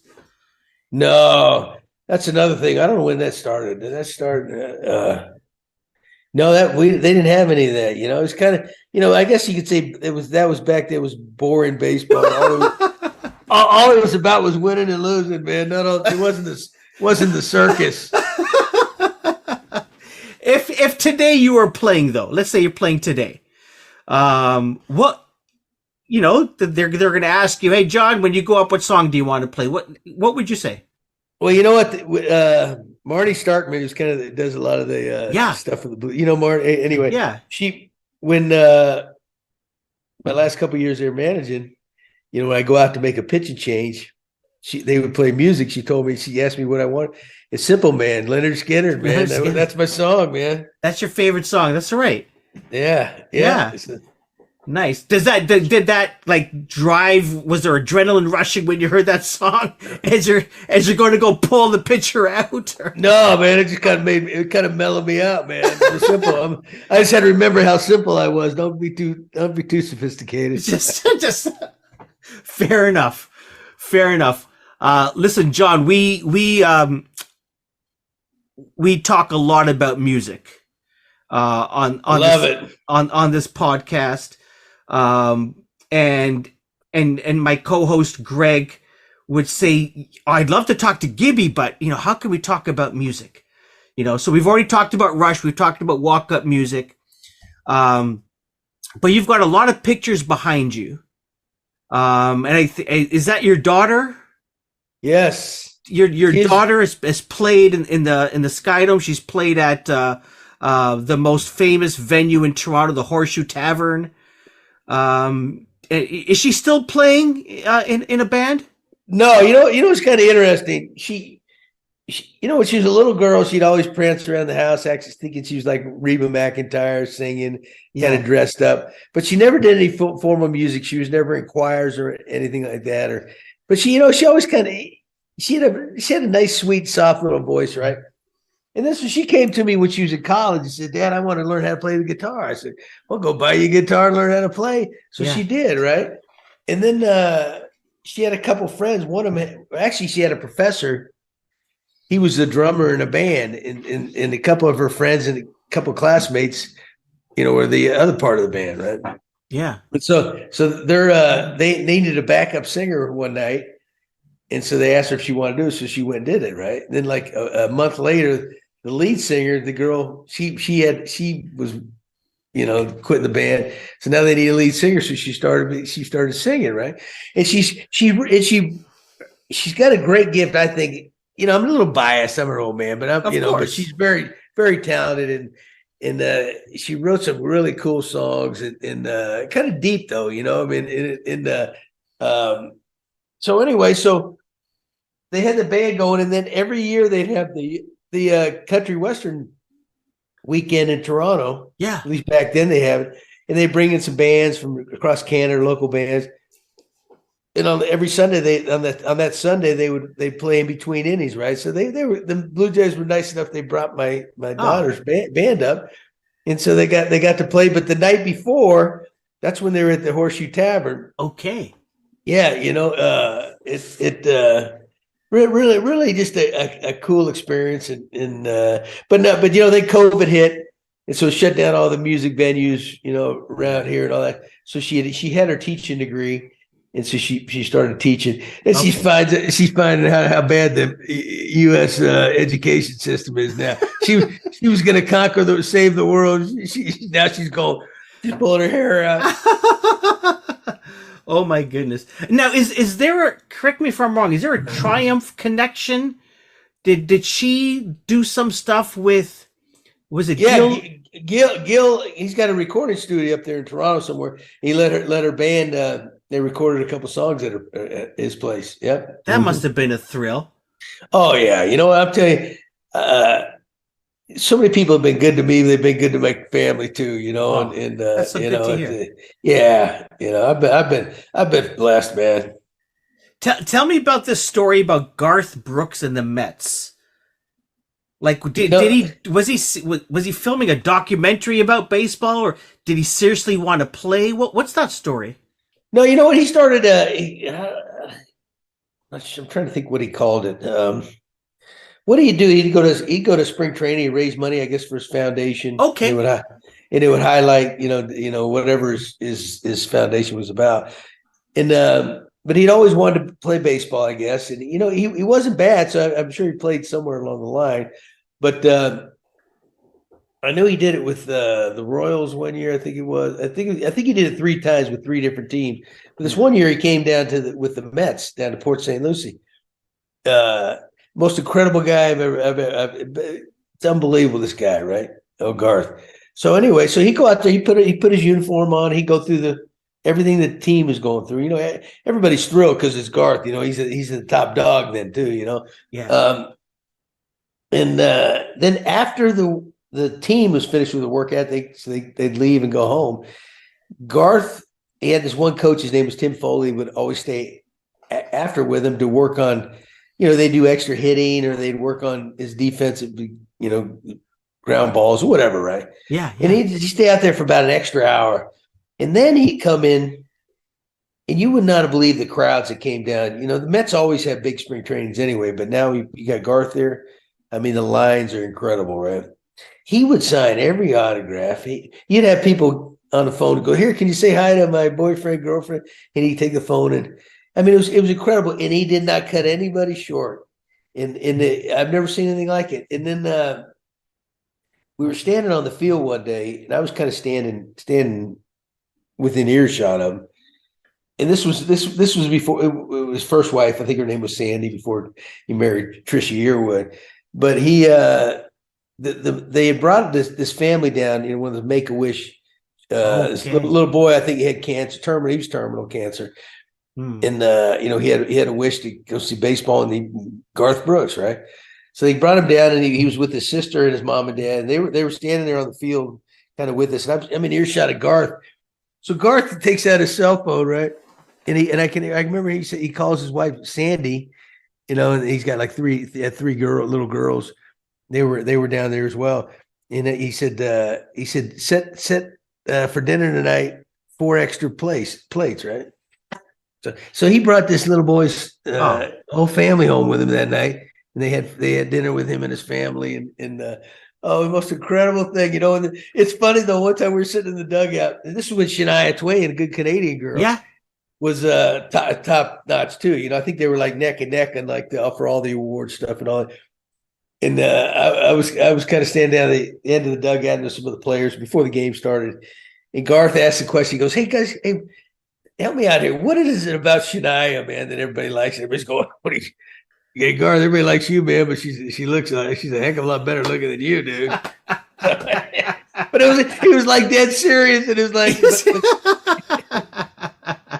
No, that's another thing. I don't know when that started. Did that start? No, they didn't have any of that. It was kind of, I guess you could say that was back there. It was boring baseball. All it was about was winning and losing, man. It wasn't the circus. If today you were playing though, let's say you're playing today, what they're going to ask you, hey John, when you go up, what song do you want to play? What would you say? Well, you know what? Marty Starkman, who's kind of does a lot of the Yeah, stuff for the blue. You know, Marty. Anyway, yeah. when my last couple of years there managing, when I go out to make a pitching change, they would play music. She asked me what I want. It's Simple Man, Leonard Skinner, man. That's my song, man. That's your favorite song. That's right. Yeah. Nice. Did that like drive? Was there adrenaline rushing when you heard that song? As you're going to go pull the pitcher out? Or? No, man. It just kind of mellowed me out, man. Simple. I just had to remember how simple I was. Don't be too sophisticated. Just fair enough. Listen, John, we talk a lot about music on this podcast. And my co-host Greg would say, I'd love to talk to Gibby, but how can we talk about music? So we've already talked about Rush, we've talked about walk-up music, but you've got a lot of pictures behind you. And is that your daughter? Yes. Your daughter has played in the Skydome. She's played at the most famous venue in Toronto, the Horseshoe Tavern. Is she still playing in a band? No, it's kind of interesting. She when she was a little girl, she'd always prance around the house, actually thinking she was like Reba McEntire, singing, kind of dressed up. But she never did any formal music. She was never in choirs or anything like that. But she always she had a nice, sweet, soft little voice, right? And this she came to me when she was in college and said, Dad, I want to learn how to play the guitar. I said, well, go buy you a guitar and learn how to play. So she did, right? And then she had a couple friends. One of them, actually, she had a professor. He was the drummer in a band, and a couple of her friends and a couple of classmates, were the other part of the band, right? Yeah. And so they needed a backup singer one night. And so they asked her if she wanted to do it. So she went and did it, right? And then like a month later, the lead singer, the girl, she was, quitting the band. So now they need a lead singer. So she started singing, right? And she's got a great gift, I think. I'm a little biased. I'm an old man, but but she's very, very talented, and she wrote some really cool songs and kind of deep though, so anyway, so they had the band going, and then every year they'd have the country western weekend in Toronto. Yeah, at least back then they have it, and they bring in some bands from across Canada, local bands. And on every Sunday, on that Sunday they play in between innings, right? So they were, the Blue Jays were nice enough. They brought my daughter's band up, and so they got to play. But the night before, that's when they were at the Horseshoe Tavern. Okay. Yeah, really just a cool experience, but they COVID hit, and so shut down all the music venues, around here and all that. So she had her teaching degree. And so she started teaching, and she's finding how bad the U.S. Education system is now. She was going to save the world. Now she's pulling her hair out. Oh my goodness! Now is there correct me if I'm wrong? Is there a Triumph connection? Did she do some stuff with? Was it Gil? Gil, he's got a recording studio up there in Toronto somewhere. He let her band. They recorded a couple songs at his place. Yep. That must have been a thrill. Oh yeah. I'll tell you, so many people have been good to me. They've been good to my family too, and that's so good to hear. Yeah. I've been blessed, man. Tell me about this story about Garth Brooks and the Mets. Like, was he filming a documentary about baseball, or did he seriously want to play? What's that story? No, you know what? He started. I'm trying to think what he called it. What do you do? He'd go to spring training, he'd raise money, I guess, for his foundation. Okay. And it would highlight, whatever his foundation was about. And but he'd always wanted to play baseball, I guess. And he wasn't bad, so I'm sure he played somewhere along the line. But I know he did it with the Royals one year. I think it was. I think he did it 3 times with 3 different teams. But this Yeah. one year he came down with the Mets down to Port St. Lucie. Uh, Most incredible guy it's unbelievable. This guy, right? Oh, Garth. So anyway, so he go out there. He put his uniform on. He go through the everything the team is going through. Everybody's thrilled because it's Garth. He's the top dog then too. Yeah. And then after the team was finished with the work ethic, so they'd leave and go home. Garth, he had this one coach. His name was Tim Foley. Would always stay after with him to work on. They do extra hitting or they'd work on his defensive, ground balls or whatever, right? Yeah. And he'd stay out there for about an extra hour. And then he'd come in, and you would not have believed the crowds that came down. The Mets always have big spring trainings anyway, but now you got Garth there. I mean, the lines are incredible, right? He would sign every autograph. You'd have people on the phone go, "Here, can you say hi to my boyfriend, girlfriend?" And he'd take the phone, and I mean, it was incredible. And he did not cut anybody short. I've never seen anything like it. And then we were standing on the field one day, and I was kind of standing within earshot of him. And this was before his first wife. I think her name was Sandy before he married Trisha Yearwood. But they had brought this family down, one of the Make-A-Wish. This little boy, I think he had cancer, terminal. He was terminal cancer, and he had a wish to go see baseball and Garth Brooks, right? So they brought him down, and he was with his sister and his mom and dad. And they were standing there on the field, kind of with us. And I'm in earshot of Garth. So Garth takes out his cell phone, right? And I remember he calls his wife Sandy, and he's got like three little girls. They were down there as well. And he said set for dinner tonight 4 extra plates, right? So he brought this little boy's whole family home with him that night, and they had dinner with him and his family, and the most incredible thing, And it's funny though. One time we were sitting in the dugout, and this was with Shania Twain, a good Canadian girl. Yeah. Was top notch too. I think they were like neck and neck and like for all the award stuff and all. And I was kind of standing down at the end of the dugout with some of the players before the game started. And Garth asked a question. He goes, "Hey guys, hey, help me out here. What is it about Shania, man, that everybody likes? Everybody's going, yeah, Garth, everybody likes you, man, but she looks like she's a heck of a lot better looking than you, dude." But he was like dead serious, and it was like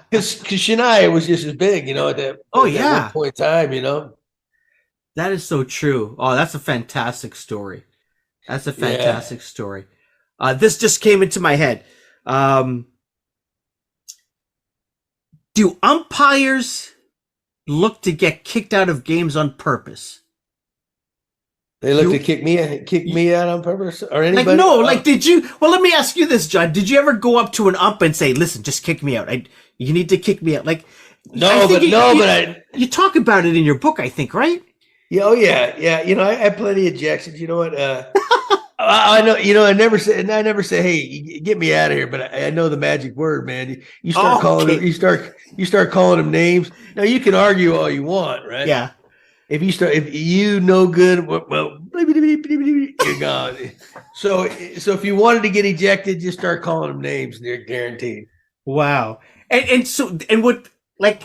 because Shania was just as big, at that one point in time, That is so true. Oh, that's a fantastic story. That's a fantastic story. This just came into my head. Do umpires look to get kicked out of games on purpose? They look to kick me out on purpose, or anybody? Did you? Well, let me ask you this, John. Did you ever go up to an ump and say, "Listen, just kick me out. You need to kick me out"? You talk about it in your book, I think, right? Yeah, yeah. I had plenty of ejections. You know what? I know. I never say, "Hey, get me out of here." But I know the magic word, man. You start calling them. You start calling them names. Now you can argue all you want, right? Yeah. If you no good, well, you're gone. So if you wanted to get ejected, just start calling them names. They're guaranteed. Wow. And what, like,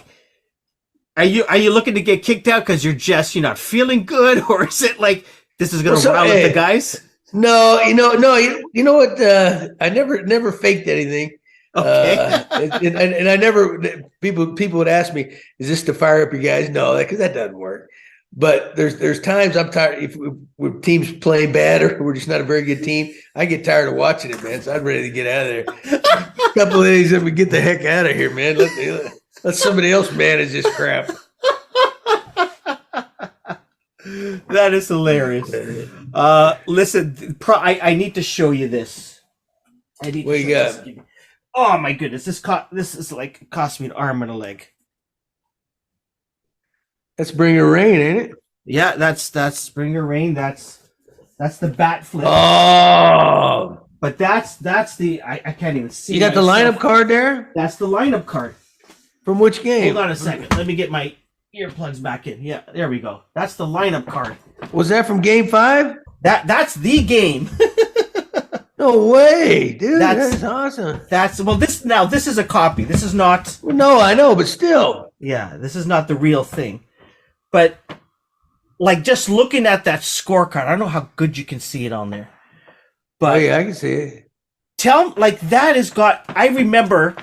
are you looking to get kicked out because you're not feeling good, or is it like this is going to rile up the guys? No, you know what? I never faked anything. Okay. And I never. People would ask me, "Is this to fire up your guys?" No, because that doesn't work. But there's times I'm tired. If teams playing bad or we're just not a very good team, I get tired of watching it, man. So I'm ready to get out of there. A couple of days, and we get the heck out of here, man. Let somebody else manage this crap. That is hilarious. Listen, I need to show you this. What you got? Oh my goodness! This cost me an arm and a leg. That's Bring Her Rain, ain't it? Yeah, that's Bring Her Rain. That's the bat flip. Oh, but that's the I can't even see. You got myself. The lineup card there? That's the lineup card. From which game? Hold on a second. Let me get my earplugs back in. Yeah, there we go. That's the lineup card. Was that from Game 5? That's the game. No way, dude. That's That's awesome. that's well. This is a copy. This is not. Well, no, I know, but still. Yeah, this is not the real thing. But like just looking at that scorecard, I don't know how good you can see it on there. Oh But yeah, I can see it. like that has got. I remember,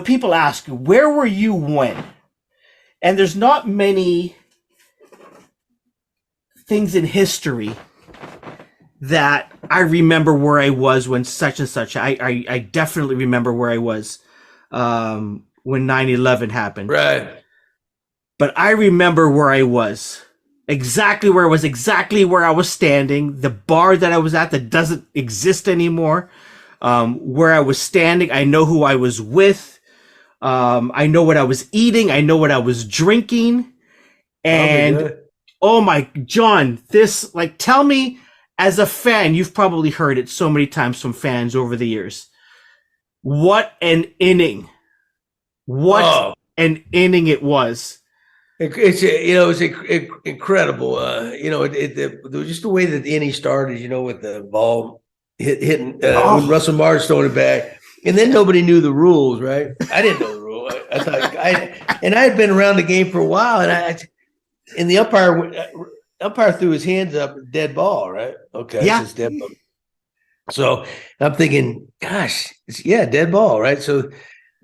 people ask, where were you when? And there's not many things in history that I remember where I was when such and such. I definitely remember where I was when 9/11 happened. Right. But I remember where I was. Exactly where I was, exactly where I was standing. The bar that I was at that doesn't exist anymore. Where I was standing, I know who I was with. I know what I was eating. I know what I was drinking. And oh my, John, this, like, tell me, as a fan, you've probably heard it so many times from fans over the years. What an inning. What an inning it was. It's incredible. It was just the way that the inning started. With the ball hitting when Russell Martin's throwing it back, and then nobody knew the rules, right? I didn't know the rule. I thought I had been around the game for a while, and the umpire threw his hands up, dead ball, right? Okay, Yeah. it's dead ball. So I'm thinking, gosh, dead ball, right? So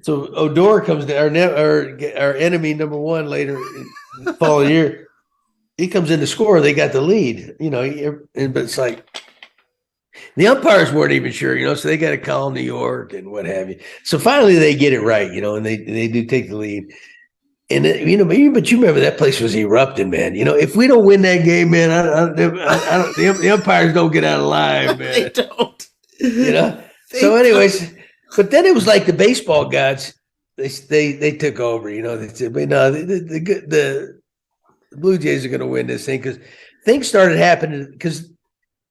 Odor comes to our enemy number one later in the following year. He comes in to score. They got the lead, but it's like the umpires weren't even sure, so they got to call New York and what have you. So finally they get it right, and they do take the lead. And but you remember that place was erupting, man. If we don't win that game, man, the umpires don't get out alive, man. They don't. So, anyways. But then it was like the baseball gods. They took over. They said, "But no, the Blue Jays are going to win this thing," because things started happening because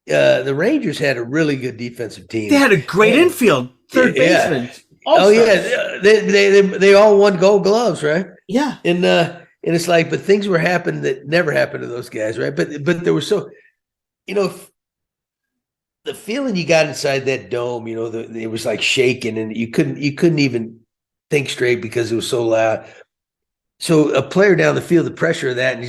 the Rangers had a really good defensive team. They had a great infield, third baseman. Oh yeah, they all won Gold Gloves, right? Yeah, and it's like, but things were happening that never happened to those guys, right? But there was the feeling you got inside that dome, it was like shaking, and you couldn't even think straight because it was so loud. So a player down the field, the pressure of that, and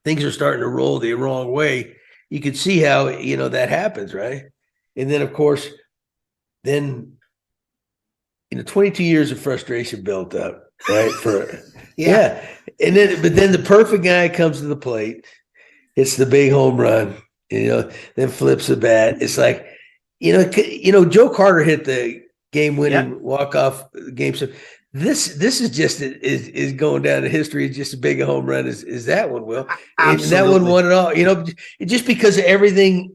things are starting to roll the wrong way. You could see how that happens, right? And then of course, 22 years of frustration built up, right? And then the perfect guy comes to the plate. It's the big home run. Then flips the bat. It's like, Joe Carter hit the game-winning walk-off game. So this is just is going down to history. It's just as big a home run as that one will. And that one won it all. Just because of everything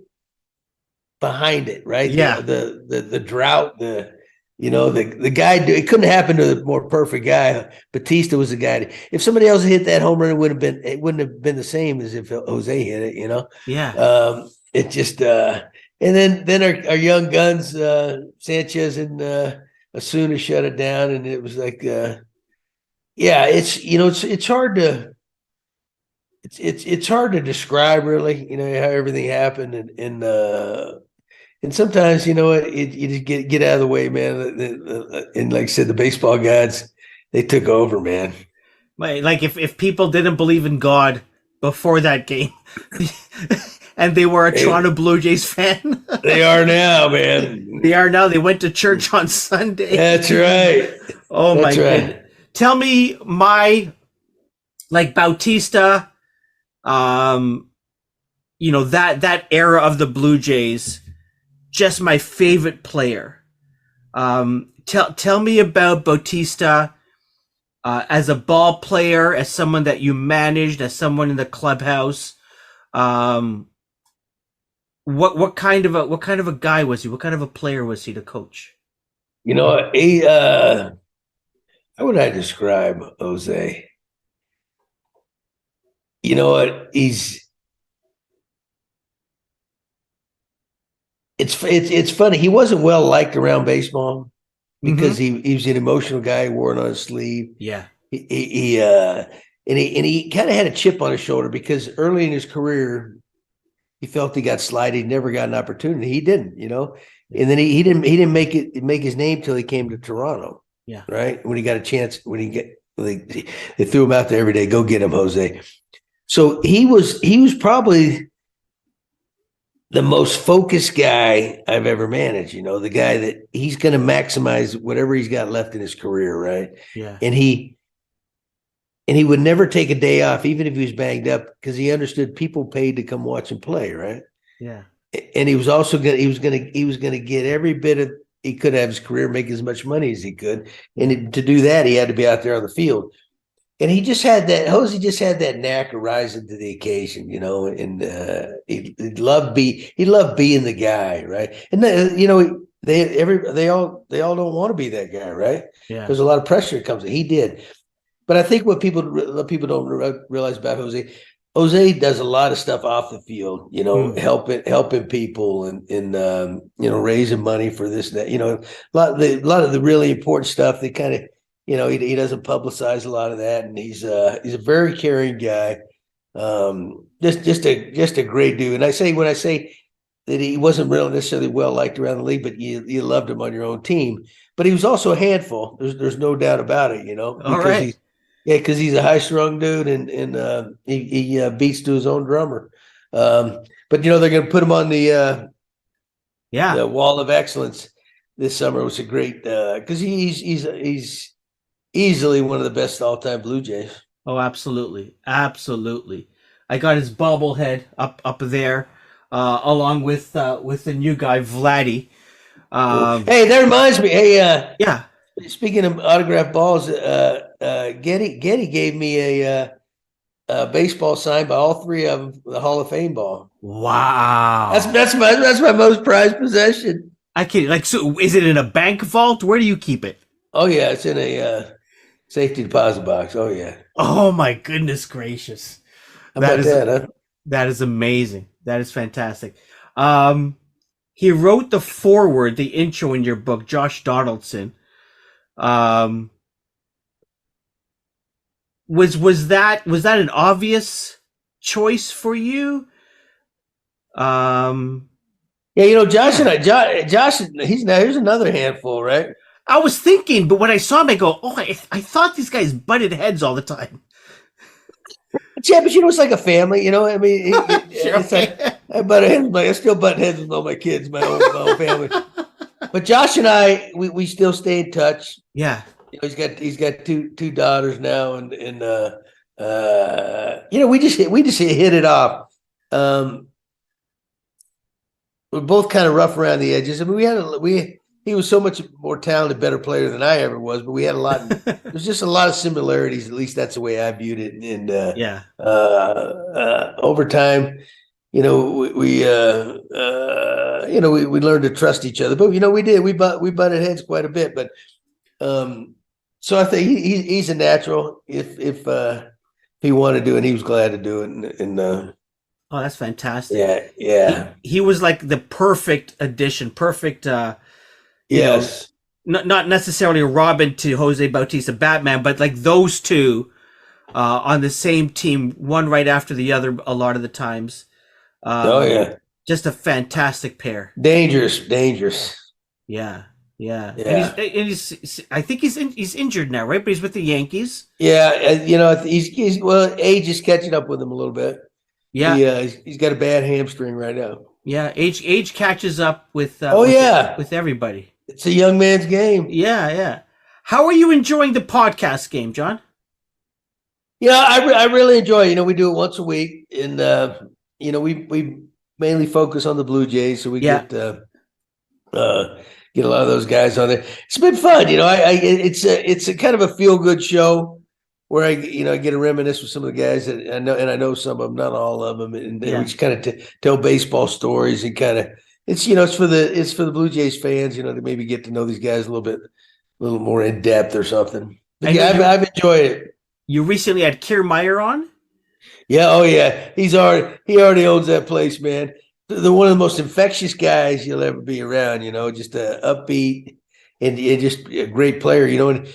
behind it, right? Yeah. The drought. The guy. It couldn't happen to a more perfect guy. Batista was the guy. If somebody else had hit that home run, it wouldn't have been the same as if Jose hit it. Yeah. It just and then our young guns, Sanchez and Osuna shut it down, and it was like, it's hard to it's hard to describe really, how everything happened, and sometimes, you just get out of the way, man. And like I said, the baseball gods, they took over, man. Like if people didn't believe in God before that game, and they were a Toronto Blue Jays fan, they are now, man. They are now. They went to church on Sunday. That's right. Oh my goodness! Tell me, Bautista, that era of the Blue Jays. Just my favorite player. Tell me about Bautista as a ball player, as someone that you managed, as someone in the clubhouse. What kind of a guy was he? What kind of a player was he to coach? How would I describe Jose? You know what? It's funny. He wasn't well liked around baseball because he was an emotional guy. He wore it on his sleeve. Yeah. He kind of had a chip on his shoulder because early in his career, he felt he got slighted, never got an opportunity. He didn't, and then he didn't make his name till he came to Toronto, Yeah. right? When he got a chance, they threw him out there every day. Go get him, Jose. So he was probably the most focused guy I've ever managed. The guy that he's going to maximize whatever he's got left in his career, right? Yeah. And he would never take a day off, even if he was banged up, because he understood people paid to come watch him play, right? Yeah. And he was also gonna get every bit of he could have his career, make as much money as he could, and to do that, he had to be out there on the field. And he just had that. Jose just had that knack of rising to the occasion, and he loved being the guy, right? And they all don't want to be that guy, right? Yeah. There's a lot of pressure that comes in. He did. But I think what people don't realize about Jose does a lot of stuff off the field, helping people and raising money for this and that. A lot of the really important stuff. They kind of, he doesn't publicize a lot of that, and he's a very caring guy. Just a great dude. And when I say that he wasn't really necessarily well liked around the league, but you loved him on your own team. But he was also a handful. There's no doubt about it, All because he's a high strung dude and he beats to his own drummer. But they're going to put him on the wall of excellence this summer, which is great because he's easily one of the best all time Blue Jays. Oh, absolutely, absolutely. I got his bobblehead up there, along with the new guy Vladdy. Hey, that reminds me. Hey, Yeah. speaking of autographed balls, Getty gave me a baseball signed by all three of them, the Hall of Fame ball. Wow. That's my most prized possession. I can't so. Is it in a bank vault? Where do you keep it? Oh yeah, it's in a safety deposit box. Oh yeah. Oh my goodness gracious. How about that, huh? That is amazing. That is fantastic. He wrote the foreword, the intro in your book, Josh Donaldson. Was that an obvious choice for you? Yeah, Josh and Josh, here's another handful, right? I was thinking, but when I saw him, I go, "Oh, I thought these guys butted heads all the time." Yeah, but it's like a family, I mean, Sure. it's like I still butt heads with all my kids, my own family. But Josh and I, we still stay in touch. Yeah. He's got two daughters now, and we just hit it off. We're both kind of rough around the edges. I mean, he was so much more talented, better player than I ever was, but we had a lot. There's just a lot of similarities. At least that's the way I viewed it. And over time, we learned to trust each other. But we butted heads quite a bit. But so I think he's a natural. If he wanted to do it, he was glad to do it. And oh, that's fantastic. Yeah. He was like the perfect addition, perfect. Yes. Not necessarily a Robin to Jose Bautista Batman, but like those two on the same team, one right after the other a lot of the times. Just a fantastic pair. Dangerous. Yeah. And he's I think he's injured now, right? But he's with the Yankees. Yeah, he's age is catching up with him a little bit. Yeah. He's got a bad hamstring right now. Yeah, age catches up with with everybody. It's a young man's game. Yeah. How are you enjoying the podcast game, John? Yeah, I really enjoy it. We do it once a week, and we mainly focus on the Blue Jays, so we get a lot of those guys on there. It's been fun. It's a kind of a feel good show where I get to reminisce with some of the guys that I know, and I know some of them, not all of them, and we just kind of tell baseball stories and kind of. It's for the Blue Jays fans, to maybe get to know these guys a little more in depth or something. But I've enjoyed it. You recently had Kiermaier on? Yeah, oh yeah. He already owns that place, man. They're one of the most infectious guys you'll ever be around, just upbeat and just a great player, and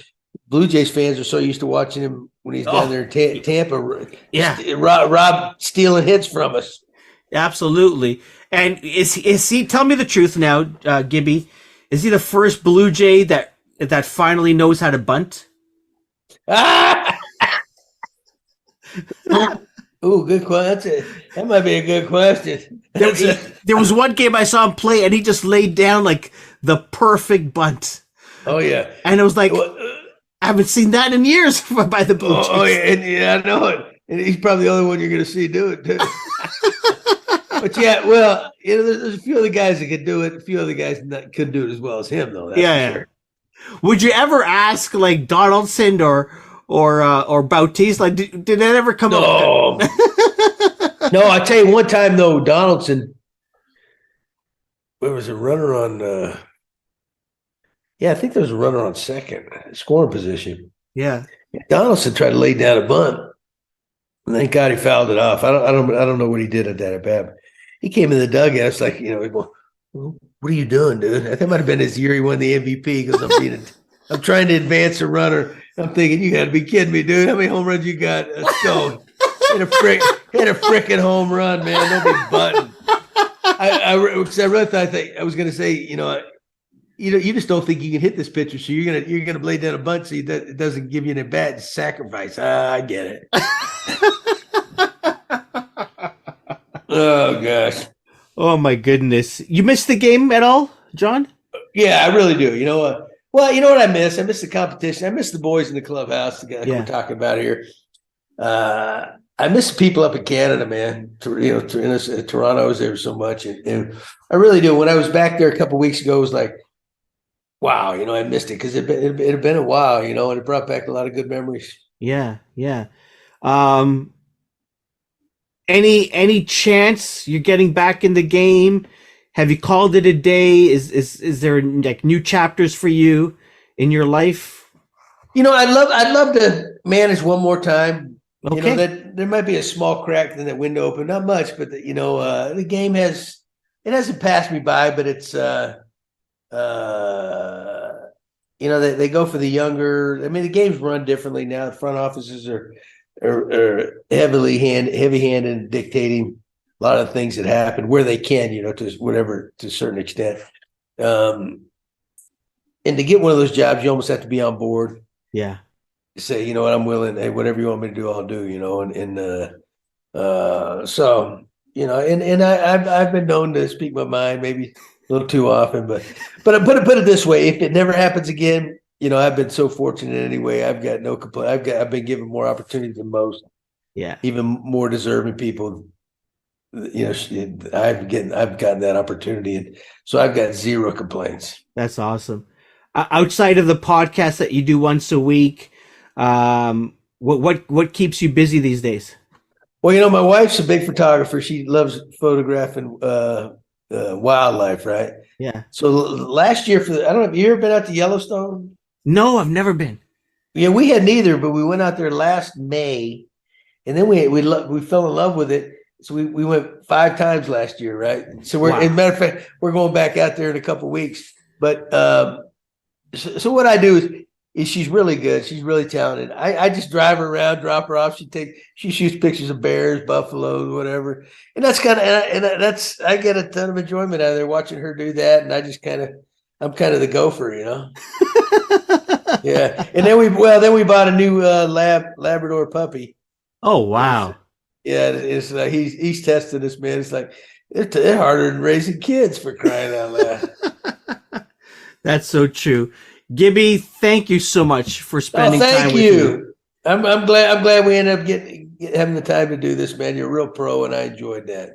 Blue Jays fans are so used to watching him when he's down there in Tampa. Yeah. Rob stealing hits from us. Absolutely. And is he? Tell me the truth now, Gibby. Is he the first Blue Jay that finally knows how to bunt? Ah! Ooh, good question. That might be a good question. There, That's a, there was one game I saw him play, and he just laid down like the perfect bunt, oh yeah. and I was like, Well, I haven't seen that in years by the Blue oh yeah, Jays. and, yeah, I know it. And he's probably the only one you're going to see do it too. But yeah, well, there's a few other guys that could do it. A few other guys that could do it as well as him, though. That's Yeah, for yeah. sure. Would you ever ask like Donaldson or Bautista? Like, did that ever come up? No, no. I tell you, one time though, Donaldson, there was a runner on. Yeah, I think there was a runner on second, scoring position. Yeah. Donaldson tried to lay down a bunt. And thank God he fouled it off. I don't know what he did at that at bat. He came in the dugout. It's like, well, what are you doing, dude? I think it might have been his year he won the MVP because I'm trying to advance a runner. I'm thinking, you got to be kidding me, dude. How many home runs you got? Let's go. Hit a freaking home run, man. Don't be button. I really thought I was going to say, you just don't think you can hit this pitcher, so you're gonna lay down a bunt so it doesn't give you an at bat sacrifice. I get it. Oh gosh. Oh my goodness. You missed the game at all, John? Yeah, I really do. You know what? Well, you know what I miss? I miss the competition. I miss the boys in the clubhouse, the guys we're talking about here. I miss the people up in Canada, man. Toronto, I was there so much, and I really do. When I was back there a couple of weeks ago, it was like, wow, I missed it because it had been a while, and it brought back a lot of good memories. Yeah, yeah. Any chance you're getting back in the game? Have you called it a day? Is there like new chapters for you in your life? I'd love to manage one more time. Okay. That there might be a small crack in that window open, not much, but the game hasn't passed me by, but it's they go for the younger. I mean, the game's run differently now. The front offices are heavy-handed in dictating a lot of things that happen where they can, to a certain extent. And to get one of those jobs, you almost have to be on board. Yeah. Say, you know what, I'm willing. Hey, whatever you want me to do, I'll do. So I've been known to speak my mind, maybe a little too often, but put it this way: if it never happens again, I've been so fortunate anyway. I've got no complaint. I've been given more opportunity than most. Yeah, even more deserving people. I've gotten that opportunity, and so I've got zero complaints. that's awesome. Outside of the podcast that you do once a week, what keeps you busy these days? Well, my wife's a big photographer. She loves photographing wildlife, right? Yeah. So last year, I don't know, have you ever been out to Yellowstone? No, I've never been. Yeah, we had neither, but we went out there last May, and then we fell in love with it. So we went 5 times last year, right? So as a matter of fact, we're going back out there in a couple of weeks. But so what I do is she's really good. She's really talented. I just drive her around, drop her off. She shoots pictures of bears, buffaloes, whatever. And that's I get a ton of enjoyment out of there watching her do that. And I'm kind of the gopher, Yeah. And then we bought a new Labrador puppy. Oh, wow. Yeah, it's like he's testing us, man. It's like they're harder than raising kids, for crying out loud. That's so true. Gibby, thank you so much for spending time with you. I'm glad we ended up having the time to do this, man. You're a real pro, and I enjoyed that.